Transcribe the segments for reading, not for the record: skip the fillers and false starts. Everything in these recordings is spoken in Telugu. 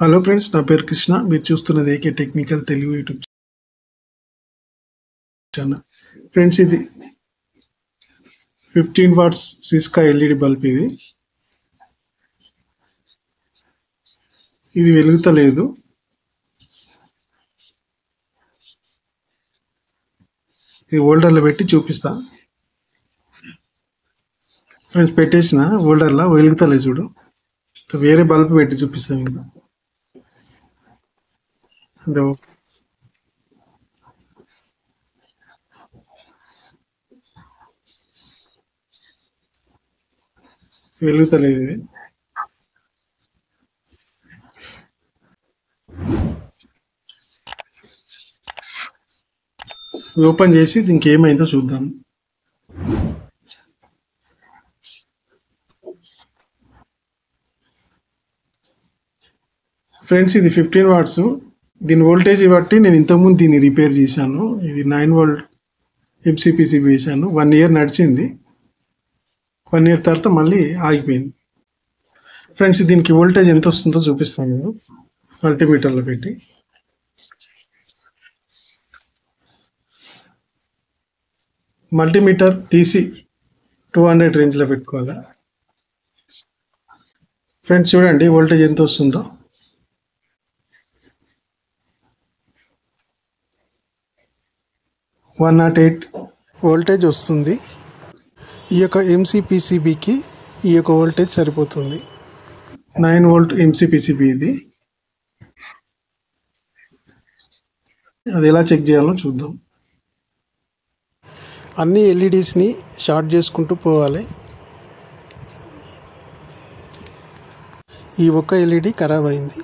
హలో ఫ్రెండ్స్, నా పేరు కృష్ణ. మీరు చూస్తున్నది AK technical Telugu YouTube channel. Friends, ఇది 15 వాట్స్ సిస్కా ఎల్ఈడి బల్బ్. ఇది వెలుగుతలేదు. ఇది హోల్డర్లో పెట్టి చూపిస్తా. ఫ్రెండ్స్, పెట్టేసిన హోల్డర్లో వెలుగుతలేదు. చూడు, వేరే బల్బ్ పెట్టి చూపిస్తాను. ఇంకా అంటే వెలుగుతలేదు. ఇది ఓపెన్ చేసి దీనికి ఏమైందో చూద్దాం. ఫ్రెండ్స్, ఇది 15 వాట్స్. దీని వోల్టేజ్ బట్టి నేను ఇంతకుముందు దీన్ని రిపేర్ చేశాను. ఇది 9 వోల్ట్ ఎంసీపీసీబీ వేసాను. 1 ఇయర్ నడిచింది. 1 ఇయర్ తర్వాత మళ్ళీ ఆగిపోయింది. ఫ్రెండ్స్, దీనికి వోల్టేజ్ ఎంత వస్తుందో చూపిస్తాను. నేను మల్టీమీటర్లో పెట్టి మల్టీమీటర్ తీసి 200 రేంజ్లో పెట్టుకోవాలి. ఫ్రెండ్స్, చూడండి వోల్టేజ్ ఎంత వస్తుందో. 108 వోల్టేజ్ వస్తుంది. ఈ యొక్క ఎంసీపీసీబీకి ఈ యొక్క వోల్టేజ్ సరిపోతుంది. 9 వోల్ట్ ఎంసీపీసీబీ ఇది. అది ఎలా చెక్ చేయాలో చూద్దాం. అన్ని ఎల్ఈడీస్ని షార్ట్ చేసుకుంటూ పోవాలి. ఈ ఒక్క ఎల్ఈడి ఖరాబ్ అయింది.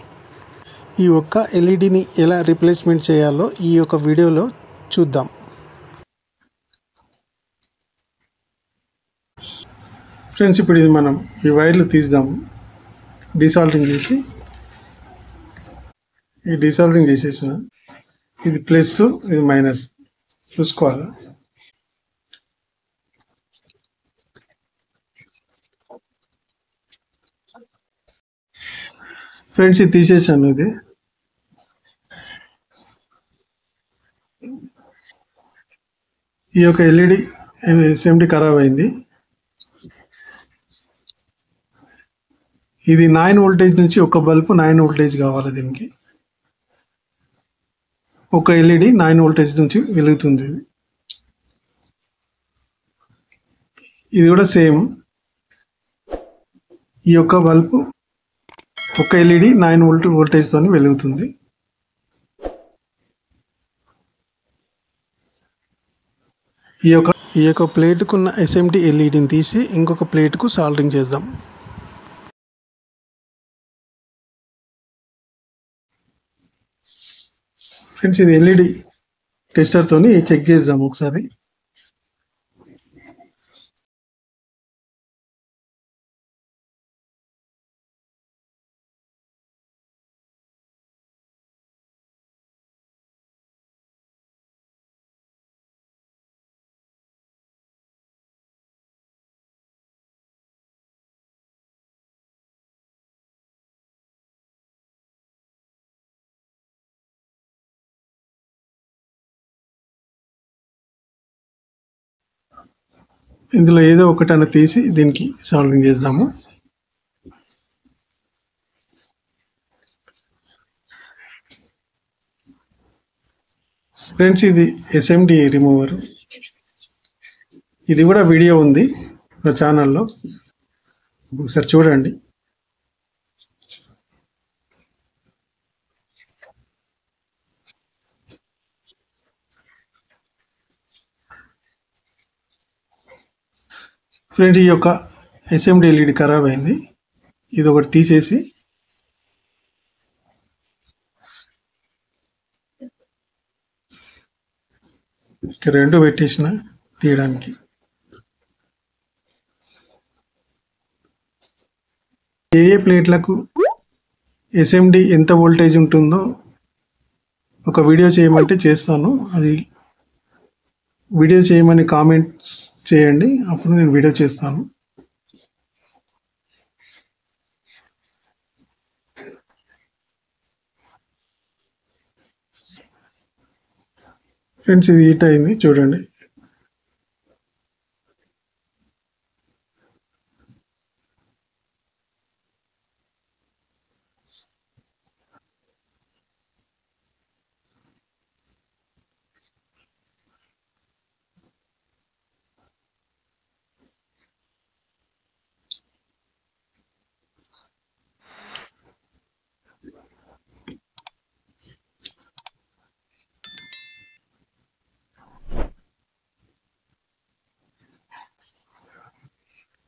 ఈ ఒక్క ఎల్ఈడిని ఎలా రీప్లేస్మెంట్ చేయాలో ఈ యొక్క వీడియోలో చూద్దాం. ఫ్రెండ్స్, ఇప్పుడు ఇది మనం ఈ వైర్లు తీద్దాము. డీసాల్డరింగ్ చేసి ఈ డీసాల్డరింగ్ చేసేసిన ఇది ప్లస్, ఇది మైనస్ చూసుకోవాలి. ఫ్రెండ్స్, ఇది తీసేసాను. ఇది ఈ యొక్క ఎల్ఈడి ఎస్ఎండి ఖరాబ్ అయింది. ఇది 9 వోల్టేజ్ నుంచి ఒక బల్బు 9 వోల్టేజ్ కావాలి. దీనికి ఒక ఎల్ఈడి 9 వోల్టేజ్ నుంచి వెలుగుతుంది. ఇది కూడా సేమ్. ఈ యొక్క బల్బు ఒక ఎల్ఈడి 9 వోల్ట్ వోల్టేజ్తో వెలుగుతుంది. ఈ యొక్క ప్లేట్కున్న ఎస్ఎండి ఎల్ఈడిని తీసి ఇంకొక ప్లేట్కు సాల్డరింగ్ చేద్దాం. ఫ్రెండ్స్, ఇది ఎల్ఈడి టెస్టర్తో చెక్ చేద్దాం ఒకసారి. ఇందులో ఏదో ఒకటైనా తీసి దీనికి సాల్వింగ్ చేద్దాము. ఫ్రెండ్స్, ఇది ఎస్ఎండి రిమూవర్. ఇది కూడా వీడియో ఉంది నా ఛానల్లో, ఒకసారి చూడండి. ఫ్రెండ్స్, ఈ యొక్క ఎస్ఎండి ఎల్ఈడి ఖరాబ్ అయింది. ఇది ఒకటి తీసేసి రెండు పెట్టేసిన తీయడానికి. ఏ ప్లేట్లకు ఎస్ఎండి ఎంత వోల్టేజ్ ఉంటుందో ఒక వీడియో చేయమంటే చేస్తాను. అది వీడియో చేయమని కామెంట్స్ చేయండి, అప్పుడు నేను వీడియో చేస్తాను. ఫ్రెండ్స్ ఇది హీట్ అయింది చూడండి.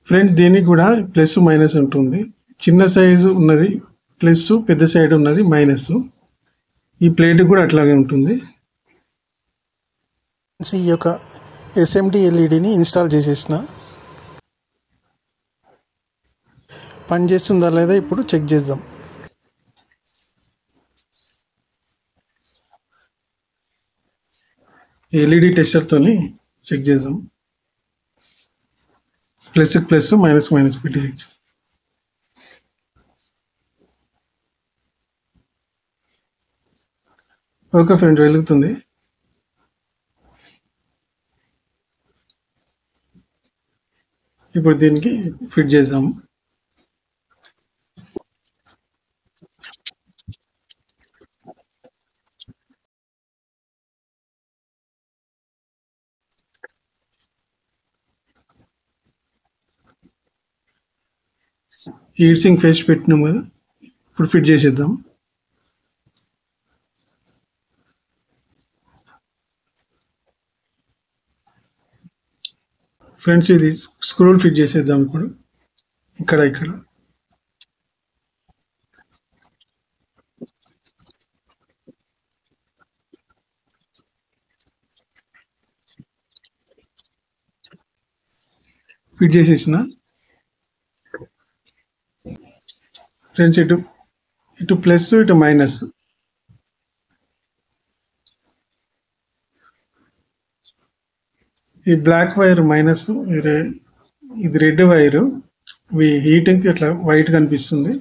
ఫ్రెండ్స్ దీనికి కూడా ప్లస్ మైనస్ ఉంటుంది. చిన్న సైజు ఉన్నది ప్లస్, పెద్ద సైడ్ ఉన్నది మైనస్. ఈ ప్లేట్ కూడా అట్లాగే ఉంటుంది. ఈ యొక్క ఎస్ఎండి ఎల్ఈడిని ఇన్స్టాల్ చేసేసిన. పని చేస్తుందా లేదా ఇప్పుడు చెక్ చేద్దాం. ఎల్ఈడి టెస్టర్తోని చెక్ చేద్దాం. ప్లస్ ప్లస్ మైనస్ మైనస్ పెట్టి. ఓకే ఫ్రెండ్, వెలుగుతుంది. ఇప్పుడు దీనికి ఫిట్ చేద్దాము. హీట్ సింక్ ఫేస్ పెట్టినాం కదా, ఇప్పుడు ఫిట్ చేసేద్దాం. ఫ్రెండ్స్ ఇది స్క్రూలు ఫిట్ చేసేద్దాం ఇప్పుడు. ఇక్కడ ఫిట్ చేసేసిన. ఫ్రెండ్స్ ఇటు ప్లస్ ఇటు మైనస్. ఈ బ్లాక్ వైర్ మైనస్, ఇది రెడ్ వైరు. ఇవి హీటింగ్కి ఇట్లా వైట్ కనిపిస్తుంది.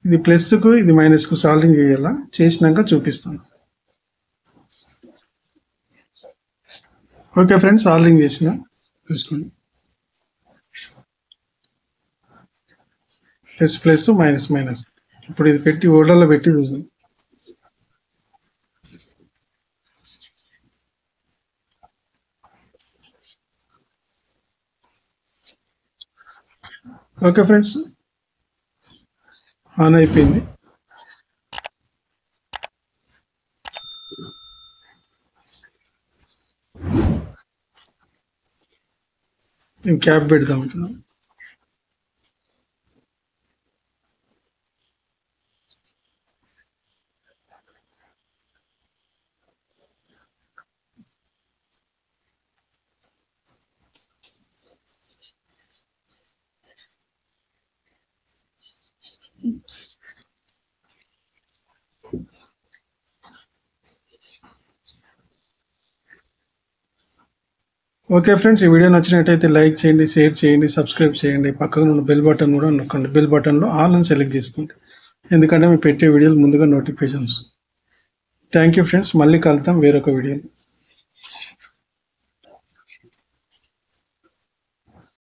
ఇది ప్లస్కు ఇది మైనస్కు సాల్వింగ్ చేయాలా, చేసినాక చూపిస్తాను. ఓకే ఫ్రెండ్స్, సాల్వింగ్ చేసిన చూసుకోండి. Plus plus minus minus. ఇప్పుడు ఇది పెట్టి ఓడల్లో పెట్టి చూసాం. ఓకే ఫ్రెండ్స్, ఆన్ అయిపోయింది. నేను క్యాప్ పెడదాం అంటున్నాను. ఓకే ఫ్రెండ్స్, ఈ వీడియో నచ్చినట్టయితే లైక్ చేయండి, షేర్ చేయండి, సబ్స్క్రైబ్ చేయండి. పక్కన ఉన్న బెల్ బటన్ కూడా నొక్కండి. బెల్ బటన్లో ఆల్ అని సెలెక్ట్ చేసుకోండి, ఎందుకంటే మేము పెట్టే వీడియోలు ముందుగా నోటిఫికేషన్స్. థ్యాంక్ యూ ఫ్రెండ్స్, మళ్ళీ కలుద్దాం వేరొక వీడియోలో.